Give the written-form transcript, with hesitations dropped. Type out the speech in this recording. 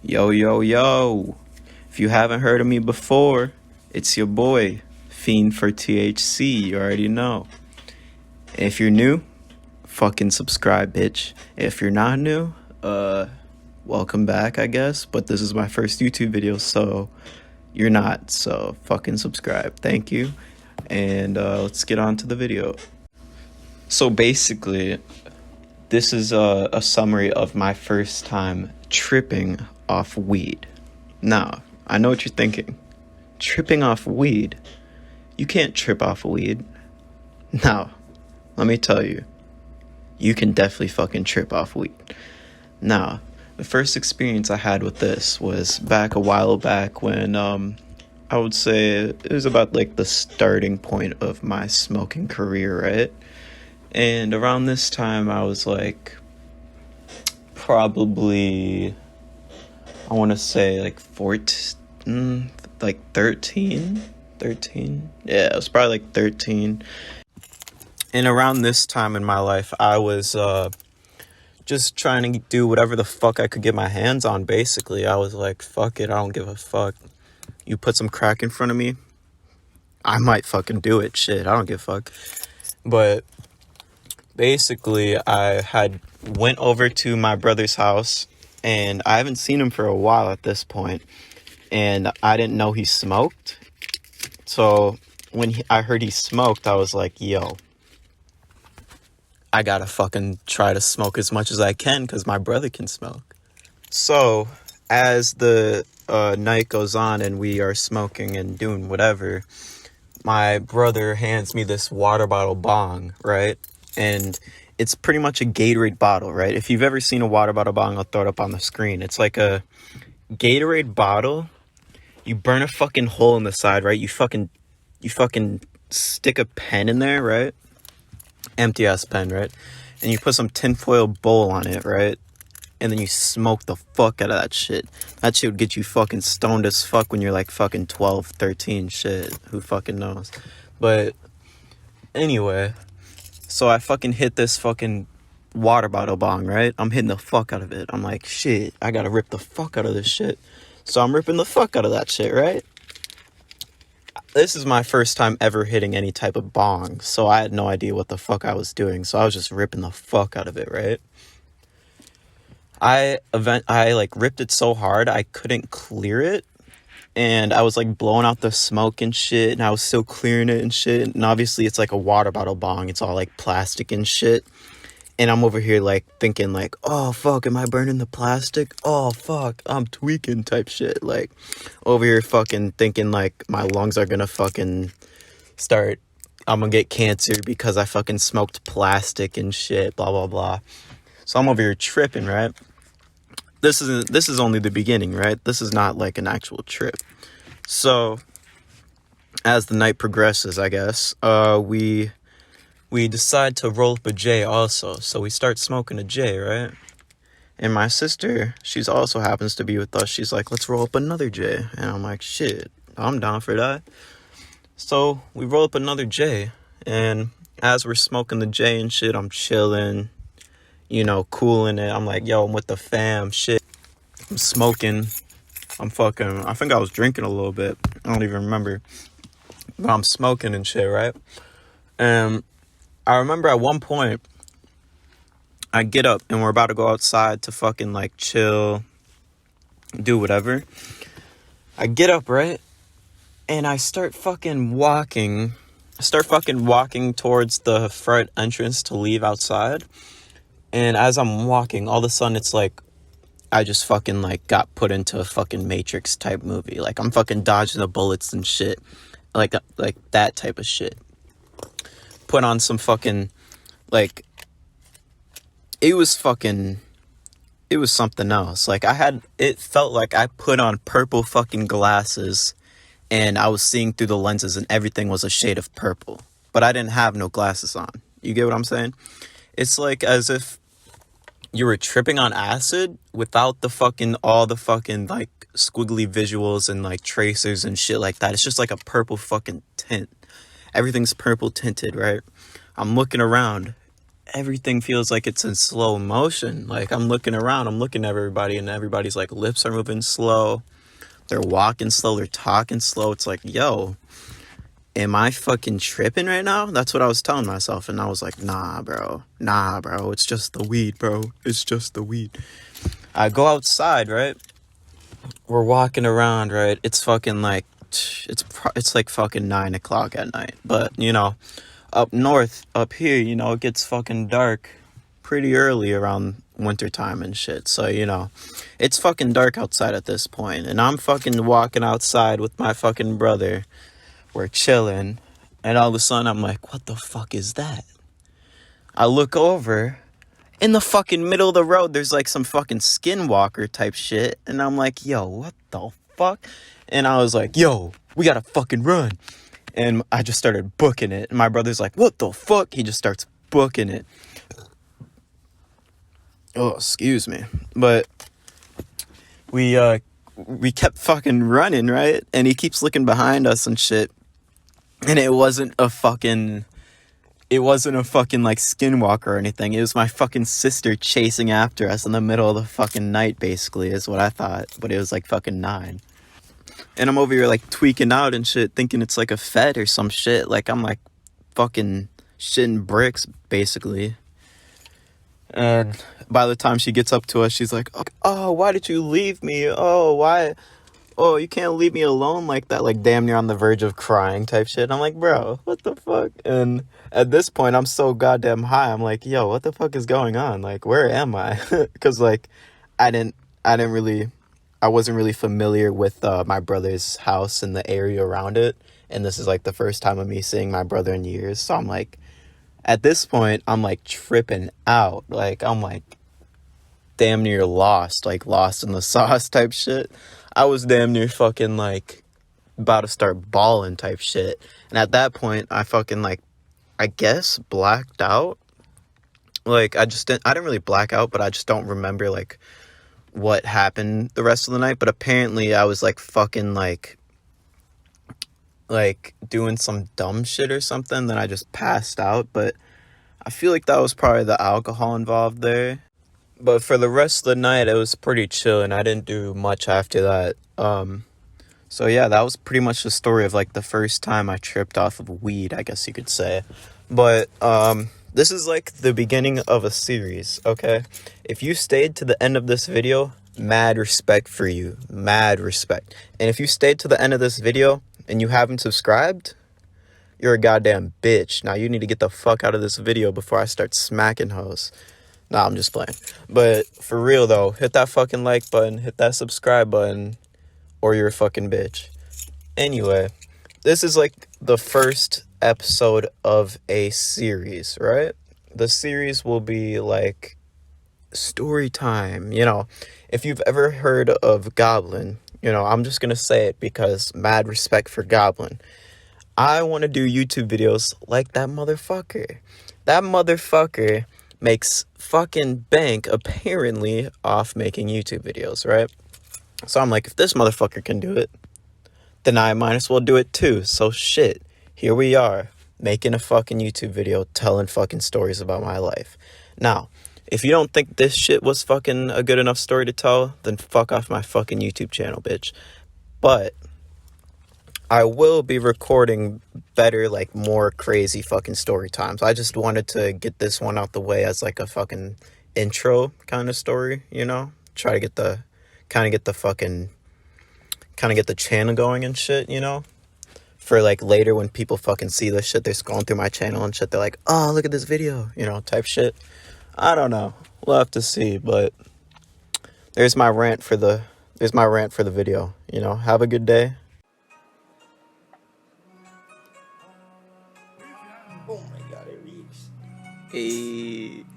Yo, yo, yo. If you haven't heard of me before, it's your boy, Fiend for THC. You already know. If you're new, fucking subscribe, bitch. If you're not new, welcome back, I guess. But this is my first YouTube video, so you're not. So fucking subscribe. Thank you. And let's get on to the video. So basically, this is a summary of my first time tripping off weed. Now, I know what you're thinking. Tripping off weed? You can't trip off weed. Now, let me tell you. You can definitely fucking trip off weed. Now, the first experience I had with this was back a while back when, I would say it was about like the starting point of my smoking career, right? And around this time, I was like, probably, I want to say like 14, like 13. Yeah, it was probably like 13. And around this time in my life, I was just trying to do whatever the fuck I could get my hands on, basically. I was like, fuck it, I don't give a fuck. You put some crack in front of me, I might fucking do it. Shit, I don't give a fuck. But basically, I had went over to my brother's house, and I haven't seen him for a while at this point, and I didn't know he smoked. So when I heard he smoked, I was like, yo, I gotta fucking try to smoke as much as I can because my brother can smoke. So as the night goes on and we are smoking and doing whatever, my brother hands me this water bottle bong, right? And it's pretty much a Gatorade bottle, right? If you've ever seen a water bottle bong, I'll throw it up on the screen. It's like a Gatorade bottle. You burn a fucking hole in the side, right? You fucking stick a pen in there, right? Empty ass pen, right? And you put some tinfoil bowl on it, right? And then you smoke the fuck out of that shit. That shit would get you fucking stoned as fuck when you're like fucking 12, 13, shit. Who fucking knows? But anyway, so I fucking hit this fucking water bottle bong, right? I'm hitting the fuck out of it. I'm like, shit, I gotta rip the fuck out of this shit. So I'm ripping the fuck out of that shit, right? This is my first time ever hitting any type of bong, so I had no idea what the fuck I was doing. So I was just ripping the fuck out of it, right? I like ripped it so hard I couldn't clear it, and I was like blowing out the smoke and shit, and I was still clearing it and shit. And obviously it's like a water bottle bong, it's all like plastic and shit. And I'm over here like thinking like, oh fuck, am I burning the plastic? Oh fuck, I'm tweaking type shit. Like over here fucking thinking like my lungs are gonna fucking start, I'm gonna get cancer because I fucking smoked plastic and shit, blah blah blah. So I'm over here tripping, right? This is only the beginning, right? This is not like an actual trip. So as the night progresses, I guess, we decide to roll up a J also. So we start smoking a J, right? And my sister, she's also happens to be with us. She's like, let's roll up another J. And I'm like, shit, I'm down for that. So we roll up another J. And as we're smoking the J and shit, I'm chilling, you know, cooling it. I'm like, yo, I'm with the fam, shit. I'm smoking. I think I was drinking a little bit. I don't even remember. But I'm smoking and shit, right? And I remember at one point, I get up and we're about to go outside to fucking like chill, do whatever. I get up, right? And I start fucking walking towards the front entrance to leave outside. And as I'm walking, all of a sudden it's like, I just fucking like got put into a fucking Matrix type movie. Like I'm fucking dodging the bullets and shit. Like that type of shit. Put on some fucking, like, it was something else. Like it felt like I put on purple fucking glasses and I was seeing through the lenses and everything was a shade of purple. But I didn't have no glasses on. You get what I'm saying? It's like as if you were tripping on acid without all the fucking like squiggly visuals and like tracers and shit like that. It's just like a purple fucking tint. Everything's purple tinted, right? I'm looking around everything feels like it's in slow motion. Like, I'm looking around, I'm looking at everybody, and everybody's like lips are moving slow. They're walking slow, they're talking slow. It's like, yo, am I fucking tripping right now? That's what I was telling myself. And I was like, nah, bro. Nah, bro. It's just the weed, bro. It's just the weed. I go outside, right? We're walking around, right? It's fucking like, it's like fucking 9 o'clock at night. But, you know, up north, up here, you know, it gets fucking dark pretty early around wintertime and shit. So, you know, it's fucking dark outside at this point. And I'm fucking walking outside with my fucking brother. We're chilling, and all of a sudden I'm like, what the fuck is that? I look over, in the fucking middle of the road, there's like some fucking skinwalker type shit, and I'm like, yo, what the fuck? And I was like, yo, we gotta fucking run. And I just started booking it, and my brother's like, what the fuck? He just starts booking it. Oh, excuse me. But we kept fucking running, right? And he keeps looking behind us and shit. And it wasn't a fucking like skinwalker or anything. It was my fucking sister chasing after us in the middle of the fucking night, basically, is what I thought. But it was like fucking 9. And I'm over here like tweaking out and shit, thinking it's like a Fed or some shit. Like, I'm like fucking shitting bricks, basically. And by the time she gets up to us, she's like, oh, why did you leave me? Oh, why? Oh, you can't leave me alone like that, like damn near on the verge of crying type shit. I'm like, bro, what the fuck? And at this point, I'm so goddamn high. I'm like, yo, what the fuck is going on? Like, where am I? Because like, I wasn't really familiar with my brother's house and the area around it. And this is like the first time of me seeing my brother in years. So I'm like, at this point, I'm like tripping out. Like, I'm like damn near lost, like lost in the sauce type shit. I was damn near fucking like about to start bawling type shit. And at that point, I fucking like, I guess blacked out. Like, I didn't really black out, but I just don't remember like what happened the rest of the night. But apparently I was like fucking like doing some dumb shit or something. Then I just passed out. But I feel like that was probably the alcohol involved there. But for the rest of the night, it was pretty chill, and I didn't do much after that. So yeah, that was pretty much the story of like the first time I tripped off of weed, I guess you could say. But this is like the beginning of a series, okay? If you stayed to the end of this video, mad respect for you. Mad respect. And if you stayed to the end of this video and you haven't subscribed, you're a goddamn bitch. Now you need to get the fuck out of this video before I start smacking hoes. Nah, I'm just playing. But for real though, hit that fucking like button, hit that subscribe button, or you're a fucking bitch. Anyway, this is like the first episode of a series, right? The series will be like story time. You know, if you've ever heard of Goblin, you know, I'm just gonna say it because mad respect for Goblin. I want to do YouTube videos like that motherfucker. That motherfucker makes fucking bank apparently off making YouTube videos, right? So I'm like, if this motherfucker can do it, then I might as well do it too. So shit, here we are, making a fucking YouTube video telling fucking stories about my life. Now, if you don't think this shit was fucking a good enough story to tell, then fuck off my fucking YouTube channel, bitch. But I will be recording better, like, more crazy fucking story times. I just wanted to get this one out the way as, like, a fucking intro kind of story, you know? Try to get the channel going and shit, you know? For, like, later when people fucking see this shit, they're scrolling through my channel and shit, they're like, oh, look at this video, you know, type shit. I don't know. We'll have to see, but there's my rant for the video, you know? Have a good day. Oh my god, it reached. Hey.